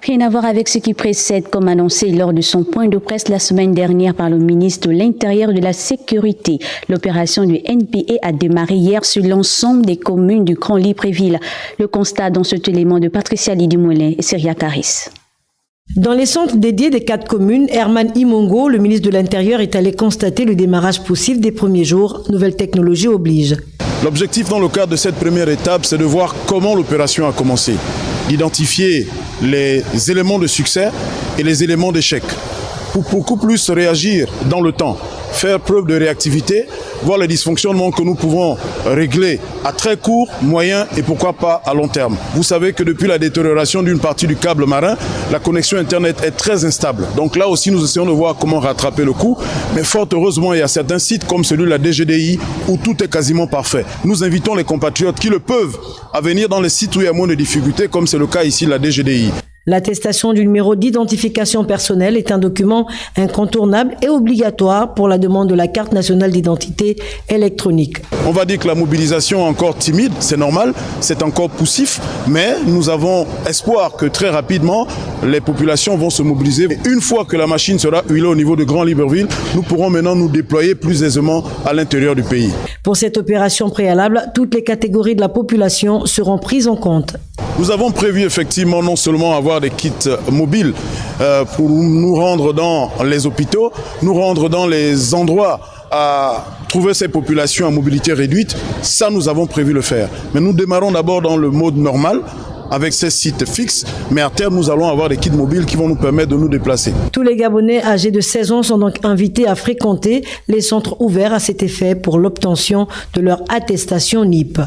Rien à voir avec ce qui précède, comme annoncé lors de son point de presse la semaine dernière par le ministre de l'Intérieur et de la Sécurité. L'opération du NPA a démarré hier sur l'ensemble des communes du Grand Libreville. Le constat dans cet élément de Patricia Lidumoulin et Syria Caris. Dans les centres dédiés des 4 communes, Herman Imongo, le ministre de l'Intérieur, est allé constater le démarrage poussif des premiers jours. Nouvelle technologie oblige. L'objectif dans le cadre de cette première étape, c'est de voir comment l'opération a commencé, d'identifier les éléments de succès et les éléments d'échec, pour beaucoup plus réagir dans le temps, faire preuve de réactivité, voir les dysfonctionnements que nous pouvons régler à très court, moyen et pourquoi pas à long terme. Vous savez que depuis la détérioration d'une partie du câble marin, la connexion Internet est très instable. Donc là aussi, nous essayons de voir comment rattraper le coup. Mais fort heureusement, il y a certains sites comme celui de la DGDI où tout est quasiment parfait. Nous invitons les compatriotes qui le peuvent à venir dans les sites où il y a moins de difficultés, comme c'est le cas ici de la DGDI. L'attestation du numéro d'identification personnelle est un document incontournable et obligatoire pour la demande de la carte nationale d'identité électronique. On va dire que la mobilisation est encore timide, c'est normal, c'est encore poussif, mais nous avons espoir que très rapidement, les populations vont se mobiliser. Et une fois que la machine sera huilée au niveau de Grand Libreville, nous pourrons maintenant nous déployer plus aisément à l'intérieur du pays. Pour cette opération préalable, toutes les catégories de la population seront prises en compte. Nous avons prévu effectivement non seulement avoir des kits mobiles pour nous rendre dans les hôpitaux, nous rendre dans les endroits à trouver ces populations à mobilité réduite. Ça, nous avons prévu le faire. Mais nous démarrons d'abord dans le mode normal, avec ces sites fixes, mais à terme, nous allons avoir des kits mobiles qui vont nous permettre de nous déplacer. Tous les Gabonais âgés de 16 ans sont donc invités à fréquenter les centres ouverts à cet effet pour l'obtention de leur attestation NIP.